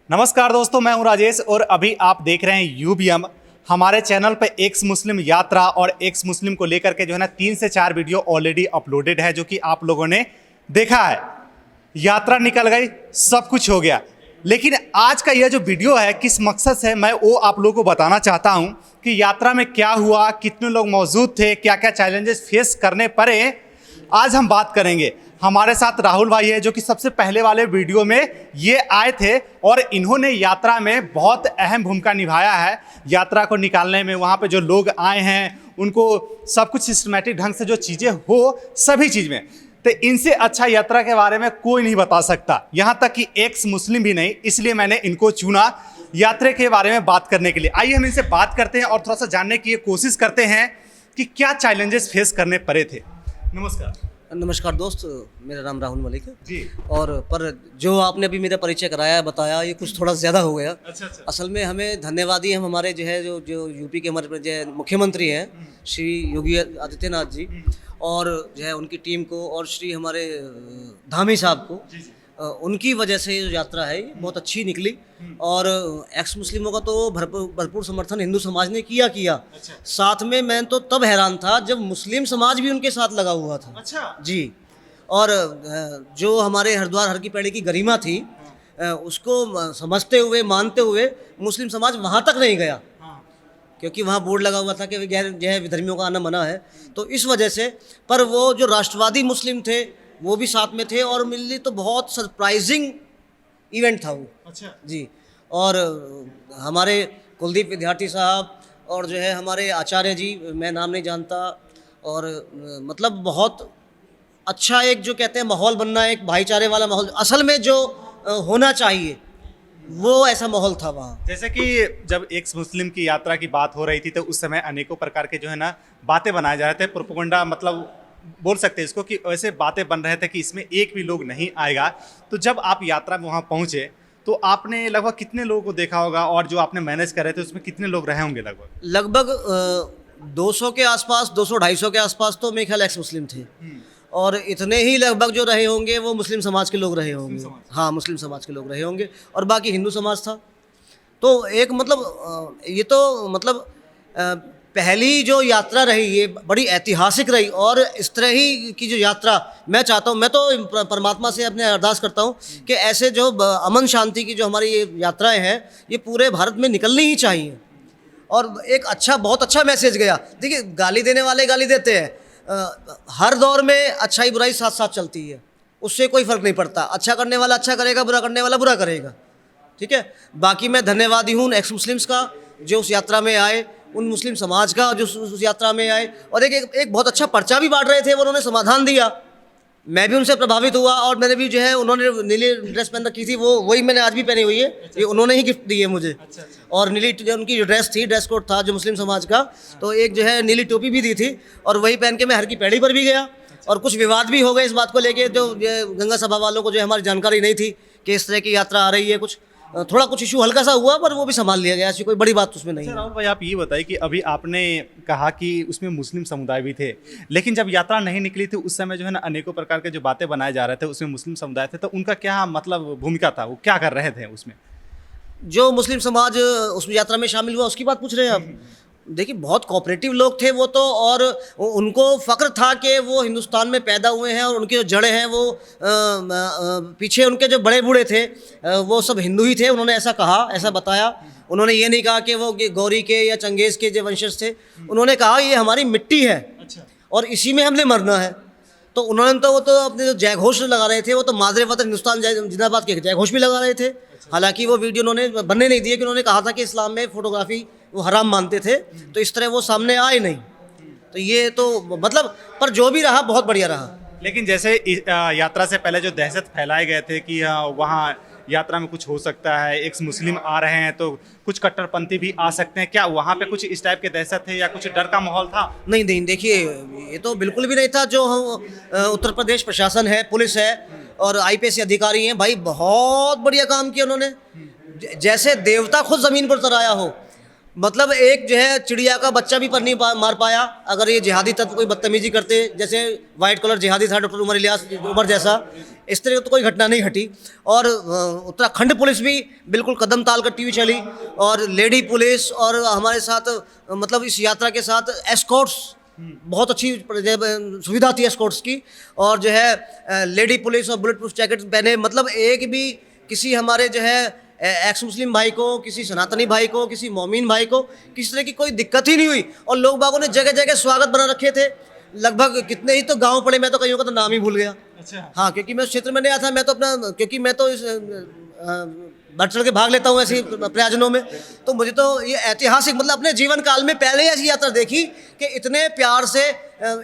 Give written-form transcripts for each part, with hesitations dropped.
नमस्कार दोस्तों, मैं हूं राजेश और अभी आप देख रहे हैं यूबीएम। हमारे चैनल पे एक्स मुस्लिम यात्रा और एक्स मुस्लिम को लेकर के जो है ना 3 से 4 वीडियो ऑलरेडी अपलोडेड है, जो कि आप लोगों ने देखा है। यात्रा निकल गई, सब कुछ हो गया, लेकिन आज का यह जो वीडियो है किस मकसद से मैं वो आप लोगों को बताना चाहता हूं कि यात्रा में क्या हुआ, कितने लोग मौजूद थे, क्या क्या चैलेंजेस फेस करने पड़े, आज हम बात करेंगे। हमारे साथ राहुल भाई है जो कि सबसे पहले वाले वीडियो में ये आए थे और इन्होंने यात्रा में बहुत अहम भूमिका निभाया है। यात्रा को निकालने में वहाँ पे जो लोग आए हैं उनको सब कुछ सिस्टमेटिक ढंग से जो चीज़ें हो सभी चीज़ में, तो इनसे अच्छा यात्रा के बारे में कोई नहीं बता सकता, यहाँ तक कि एक्स मुस्लिम भी नहीं। इसलिए मैंने इनको चुना यात्रा के बारे में बात करने के लिए। आइए हम इनसे बात करते हैं और थोड़ा सा जानने की कोशिश करते हैं कि क्या चैलेंजेस फेस करने पड़े थे। नमस्कार दोस्त, मेरा नाम राहुल मलिक है जी। और पर जो आपने अभी मेरा परिचय कराया बताया ये कुछ थोड़ा ज़्यादा हो गया। अच्छा। असल में हमें धन्यवादी हम हमारे जो है जो यूपी के हमारे जो है मुख्यमंत्री हैं श्री योगी आदित्यनाथ जी और जो है उनकी टीम को और श्री हमारे धामी साहब को, उनकी वजह से जो यात्रा है बहुत अच्छी निकली। और एक्स मुस्लिमों का तो भरपूर समर्थन हिंदू समाज ने किया। अच्छा। साथ में मैं तो तब हैरान था जब मुस्लिम समाज भी उनके साथ लगा हुआ था। अच्छा जी। और जो हमारे हरिद्वार हर की पैड़ी की गरिमा थी उसको समझते हुए मानते हुए मुस्लिम समाज वहाँ तक नहीं गया, क्योंकि वहाँ बोर्ड लगा हुआ था कि गैर जो है विधर्मियों का आना मना है, तो इस वजह से। पर वो जो राष्ट्रवादी मुस्लिम थे वो भी साथ में थे और मिलने तो बहुत सरप्राइजिंग इवेंट था वो। अच्छा जी। और हमारे कुलदीप विद्यार्थी साहब और जो है हमारे आचार्य जी, मैं नाम नहीं जानता, और मतलब बहुत अच्छा एक जो कहते हैं माहौल बनना, एक भाईचारे वाला माहौल असल में जो होना चाहिए वो ऐसा माहौल था वहाँ। जैसे कि जब एक्स मुस्लिम की यात्रा की बात हो रही थी तो उस समय अनेकों प्रकार के जो है ना बातें बनाए जा रहे थे, प्रोपेगेंडा मतलब बोल सकते हैं इसको, कि ऐसे बातें बन रहे थे कि इसमें एक भी लोग नहीं आएगा। तो जब आप यात्रा में वहाँ पहुँचे तो आपने लगभग कितने लोगों को देखा होगा और जो आपने मैनेज कर रहे थे उसमें कितने लोग रहे होंगे? लगभग 200 के आसपास, 200-250 के आसपास तो मेरे ख्याल एक्स मुस्लिम थे, और इतने ही लगभग जो रहे होंगे वो मुस्लिम समाज के लोग रहे होंगे। हाँ, मुस्लिम समाज के लोग रहे होंगे और बाकी हिंदू समाज था। तो एक मतलब ये तो मतलब पहली जो यात्रा रही ये बड़ी ऐतिहासिक रही, और इस तरह ही की जो यात्रा मैं चाहता हूँ, मैं तो परमात्मा से अपने अरदास करता हूँ कि ऐसे जो अमन शांति की जो हमारी ये यात्राएं हैं ये पूरे भारत में निकलनी ही चाहिए। और एक अच्छा, बहुत अच्छा मैसेज गया। देखिए, गाली देने वाले गाली देते हैं, हर दौर में अच्छाई बुराई साथ साथ चलती है, उससे कोई फ़र्क नहीं पड़ता। अच्छा करने वाला अच्छा करेगा, बुरा करने वाला बुरा करेगा, ठीक है। बाकी मैं धन्यवादी हूँ एक्स मुस्लिम्स का जो उस यात्रा में आए, उन मुस्लिम समाज का जो उस यात्रा में आए, और एक बहुत अच्छा पर्चा भी बांट रहे थे, वो उन्होंने समाधान दिया। मैं भी उनसे प्रभावित हुआ और मैंने भी जो है, उन्होंने नीली ड्रेस पहन रखी थी, वही मैंने आज भी पहनी हुई है। ये उन्होंने ही गिफ्ट दी है मुझे। और नीली जो उनकी जो ड्रेस थी, ड्रेस कोड था जो मुस्लिम समाज का, तो एक जो है नीली टोपी भी दी थी, और वही पहन के मैं हर की पैड़ी पर भी गया। और कुछ विवाद भी हो गए इस बात को लेके, जो गंगा सभा वालों को जो हमारी जानकारी नहीं थी कि इस तरह की यात्रा आ रही है, कुछ इशू हल्का सा हुआ, पर वो भी संभाल लिया गया, ऐसी कोई बड़ी बात उसमें नहीं है। राहुल भाई, आप ये बताइए कि अभी आपने कहा कि उसमें मुस्लिम समुदाय भी थे, लेकिन जब यात्रा नहीं निकली थी उस समय जो है ना अनेकों प्रकार के जो बातें बनाए जा रहे थे उसमें मुस्लिम समुदाय थे, तो उनका क्या मतलब भूमिका था, वो क्या कर रहे थे उसमें? जो मुस्लिम समाज उस यात्रा में शामिल हुआ उसकी बात पूछ रहे हैं आप? देखिए, बहुत कोऑपरेटिव लोग थे वो तो, और उनको फ़ख्र था कि वो हिंदुस्तान में पैदा हुए हैं और उनकी जो जड़ें हैं वो पीछे उनके जो बड़े बूढ़े थे वो सब हिंदू ही थे। उन्होंने ऐसा कहा, ऐसा बताया। उन्होंने ये नहीं कहा कि वो गौरी के या चंगेज़ के जो वंशज थे, उन्होंने कहा ये हमारी मिट्टी है। अच्छा। और इसी में हमने मरना है। तो उन्होंने तो वो तो अपने जो जय घोष लगा रहे थे, वो तो मादरे वतन हिंदुस्तान जिंदाबाद के जय घोष भी लगा रहे थे। हालांकि वो वीडियो उन्होंने बनने नहीं दिए, कि उन्होंने कहा था कि इस्लाम में फ़ोटोग्राफी वो हराम मानते थे, तो इस तरह वो सामने आए नहीं। तो ये तो मतलब, पर जो भी रहा बहुत बढ़िया रहा। लेकिन जैसे यात्रा से पहले जो दहशत फैलाए गए थे कि वहाँ यात्रा में कुछ हो सकता है, एक्स मुस्लिम आ रहे हैं तो कुछ कट्टरपंथी भी आ सकते हैं, क्या वहाँ पे कुछ इस टाइप के दहशत थे या कुछ डर का माहौल था? नहीं, देखिए, ये तो बिल्कुल भी नहीं था। जो हम उत्तर प्रदेश प्रशासन है, पुलिस है और IPS अधिकारी हैं, भाई बहुत बढ़िया काम किया उन्होंने, जैसे देवता खुद ज़मीन पर उतर आया हो। मतलब एक जो है चिड़िया का बच्चा भी पर नहीं मार पाया अगर ये जिहादी तत्व कोई बदतमीजी करते, जैसे वाइट कलर जिहादी था डॉक्टर उमर इलियास उमर जैसा, इस तरह तो कोई घटना नहीं घटी। और उत्तराखंड पुलिस भी बिल्कुल कदम ताल करती हुई चली, और लेडी पुलिस और हमारे साथ मतलब इस यात्रा के साथ एस्कॉर्ट्स, बहुत अच्छी सुविधा थी एस्कॉर्ट्स की, और जो है लेडी पुलिस और बुलेट प्रूफ जैकेट पहने, मतलब एक भी किसी हमारे जो है एक्स मुस्लिम भाई को, किसी सनातनी भाई को, किसी मोमिन भाई को किसी तरह की कोई दिक्कत ही नहीं हुई। और लोग बागों ने जगह जगह स्वागत बना रखे थे, लगभग कितने ही तो गांव पड़े, मैं तो कईयों का तो नाम ही भूल गया। अच्छा। हाँ, क्योंकि मैं उस क्षेत्र में नहीं आया था, मैं तो अपना, क्योंकि मैं तो इस बढ़ चढ़ के भाग लेता हूँ ऐसे प्रयोजनों में, तो मुझे तो ये ऐतिहासिक, मतलब अपने जीवन काल में पहले ही ऐसी यात्रा देखी कि इतने प्यार से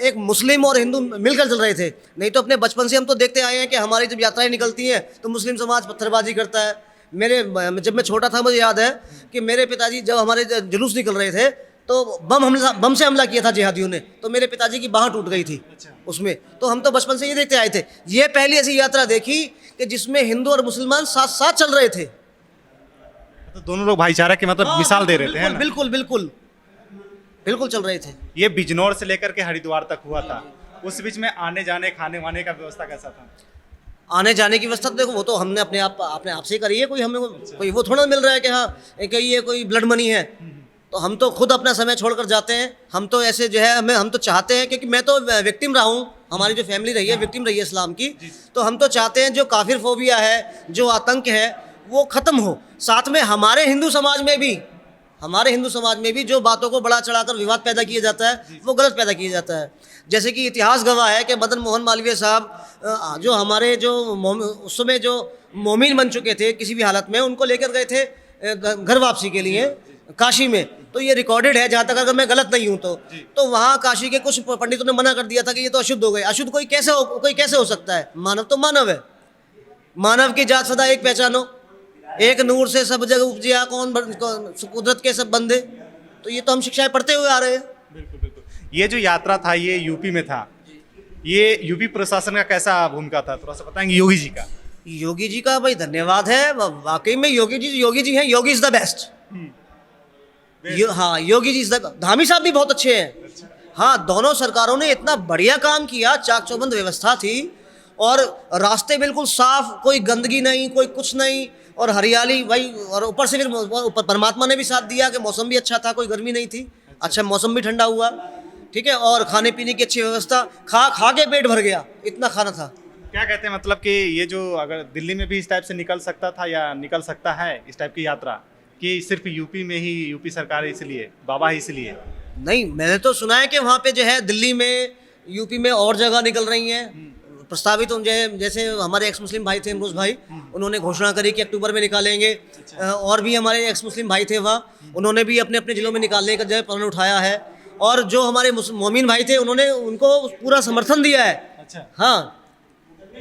एक मुस्लिम और हिंदू मिलकर चल रहे थे। नहीं तो अपने बचपन से हम तो देखते आए हैं कि हमारी जब यात्राएं निकलती हैं तो मुस्लिम समाज पत्थरबाजी करता है। जब मैं छोटा था मुझे याद है कि मेरे पिताजी जब हमारे जुलूस निकल रहे थे तो बम से हमला किया था जिहादियों ने, तो मेरे पिताजी की बाँह टूट गई थी उसमें। तो हम तो बचपन से ये देखते आए थे। ये पहली ऐसी यात्रा देखी कि जिसमें हिंदू और मुसलमान साथ साथ चल रहे थे। तो दोनों लोग भाईचारा की मतलब मिसाल दे रहे थे, है ना? बिल्कुल बिल्कुल बिल्कुल चल रहे थे। ये बिजनौर से लेकर के हरिद्वार तक हुआ था, उस बीच में आने जाने खाने वाने का व्यवस्था कैसा था? आने जाने की व्यवस्था तो देखो वो तो हमने अपने आप से करी है, कोई हमें कोई वो थोड़ा मिल रहा है कि हाँ कि ये कोई ब्लड मनी है। तो हम तो खुद अपना समय छोड़कर जाते हैं। हम तो ऐसे जो है हम तो चाहते हैं, क्योंकि मैं तो विक्टिम रहा हूँ, हमारी जो फैमिली रही है विक्टिम रही है इस्लाम की, तो हम तो चाहते हैं जो काफिर फोबिया है, जो आतंक है, वो ख़त्म हो। साथ में हमारे हिंदू समाज में भी जो बातों को बढ़ा चढ़ाकर विवाद पैदा किया जाता है वो गलत पैदा किया जाता है। जैसे कि इतिहास गवाह है कि मदन मोहन मालवीय साहब जो हमारे जो उस समय जो मोमिन बन चुके थे किसी भी हालत में, उनको लेकर गए थे घर वापसी के लिए काशी में। तो ये रिकॉर्डेड है, जहाँ तक अगर मैं गलत नहीं हूँ तो वहाँ काशी के कुछ पंडितों ने मना कर दिया था कि ये तो अशुद्ध हो गए। अशुद्ध कोई कैसे हो सकता है? मानव तो मानव है, मानव की जात सदा एक पहचानो, एक नूर से सब जगह उपजिया कौन कुदरत के सब बंदे। तो ये तो हम शिक्षाएं पढ़ते हुए आ रहे हैं। बिल्कुल बिल्कुल। ये जो यात्रा था ये यूपी में था, ये यूपी प्रशासन का कैसा भूमिका था, थोड़ा सा बताएंगे? योगी जी का? योगी जी का भाई धन्यवाद है, वाकई में योगी जी हैं। योगी इज द बेस्ट। हाँ, योगी जी इज द, धामी साहब भी बहुत अच्छे हैं। हाँ, दोनों सरकारों ने इतना बढ़िया काम किया, चाक चौबंद व्यवस्था थी और रास्ते बिल्कुल साफ, कोई गंदगी नहीं, कोई कुछ नहीं, और हरियाली भाई। और ऊपर से फिर ऊपर परमात्मा ने भी साथ दिया कि मौसम भी अच्छा था, कोई गर्मी नहीं थी, अच्छा मौसम भी ठंडा हुआ, ठीक है, और खाने पीने की अच्छी व्यवस्था, खा के पेट भर गया, इतना खाना था। क्या कहते हैं मतलब कि ये जो अगर दिल्ली में भी इस टाइप से निकल सकता था या निकल सकता है इस टाइप की यात्रा, कि सिर्फ यूपी में ही, यूपी सरकार इसलिए, बाबा ही इसलिए? नहीं, मैंने तो सुना है कि वहाँ पे जो है दिल्ली में, यूपी में और जगह निकल रही हैं प्रस्तावित। तो जैसे हमारे एक्स मुस्लिम भाई थे इमरोज भाई, उन्होंने घोषणा करी कि अक्टूबर में निकालेंगे। और भी हमारे एक्स मुस्लिम भाई थे वहाँ, उन्होंने भी अपने अपने जिलों में निकालने का जो है प्रण उठाया है। और जो हमारे मोमिन भाई थे उन्होंने उनको पूरा समर्थन दिया है। अच्छा। हाँ,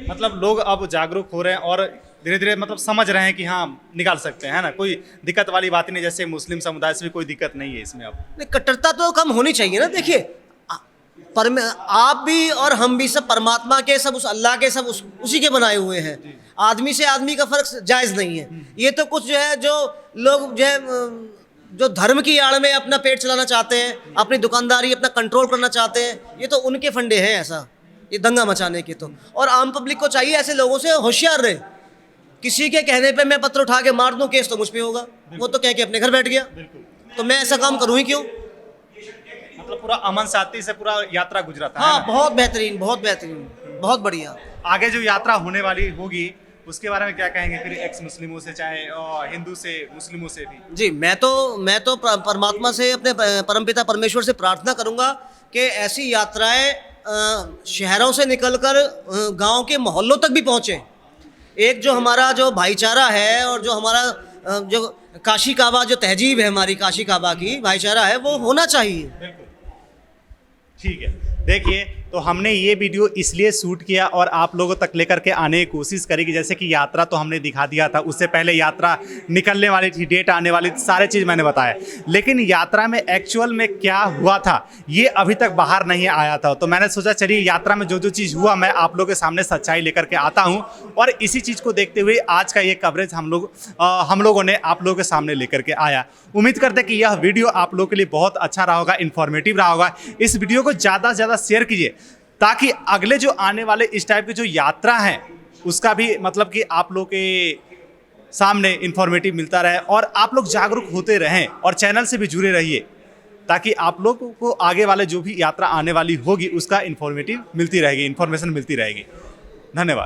मतलब लोग अब जागरूक हो रहे हैं और धीरे धीरे मतलब समझ रहे हैं कि हाँ निकाल सकते हैं, है ना? कोई दिक्कत वाली बात नहीं, जैसे मुस्लिम समुदाय से भी कोई दिक्कत नहीं है इसमें। अब कट्टरता तो कम होनी चाहिए ना। देखिए, आप भी और हम भी सब परमात्मा के, सब उस अल्लाह के, सब उसी के बनाए हुए हैं। आदमी से आदमी का फर्क जायज़ नहीं है। ये तो कुछ जो है जो लोग जो है जो धर्म की आड़ में अपना पेट चलाना चाहते हैं, अपनी दुकानदारी अपना कंट्रोल करना चाहते हैं, ये तो उनके फंडे हैं ऐसा, ये दंगा मचाने के। तो और आम पब्लिक को चाहिए ऐसे लोगों से होशियार रहे। किसी के कहने पे मैं पत्र उठा के मार दूं, केस तो मुझ पे होगा, वो तो कह के अपने घर बैठ गया, तो मैं ऐसा काम करूँ ही क्यों? मतलब पूरा अमन शांति से पूरा यात्रा गुजरा था। हाँ, बहुत बेहतरीन, बहुत बढ़िया। आगे जो यात्रा होने वाली होगी उसके बारे में क्या कहेंगे फिर, एक्स मुस्लिमों से, चाहे हिंदू से, मुस्लिमों से भी? जी, मैं तो परमात्मा से, अपने परमपिता परमेश्वर से प्रार्थना करूंगा कि ऐसी यात्राएं शहरों से निकलकर गांव के मोहल्लों तक भी पहुंचे। एक जो हमारा जो भाईचारा है और जो हमारा जो काशी काबा जो तहजीब है, हमारी काशी काबा की भाईचारा है, वो होना चाहिए। ठीक है। देखिए, तो हमने ये वीडियो इसलिए शूट किया और आप लोगों तक लेकर के आने की कोशिश करी कि जैसे कि यात्रा तो हमने दिखा दिया था, उससे पहले यात्रा निकलने वाली थी, डेट आने वाली थी, सारे चीज़ मैंने बताया, लेकिन यात्रा में एक्चुअल में क्या हुआ था ये अभी तक बाहर नहीं आया था। तो मैंने सोचा चलिए यात्रा में जो जो चीज़ हुआ मैं आप लोगों के सामने सच्चाई लेकर के आता हूँ, और इसी चीज़ को देखते हुए आज का ये कवरेज हम लोगों ने आप लोगों के सामने लेकर के आया। उम्मीद करते हैं कि यह वीडियो आप लोगों के लिए बहुत अच्छा रहा होगा, इन्फॉर्मेटिव रहा होगा। इस वीडियो को ज़्यादा से ज़्यादा शेयर कीजिए ताकि अगले जो आने वाले इस टाइप की जो यात्रा है उसका भी मतलब कि आप लोग के सामने इन्फॉर्मेटिव मिलता रहे और आप लोग जागरूक होते रहें और चैनल से भी जुड़े रहिए ताकि आप लोगों को आगे वाले जो भी यात्रा आने वाली होगी उसका इन्फॉर्मेटिव मिलती रहेगी, इन्फॉर्मेशन मिलती रहेगी। धन्यवाद।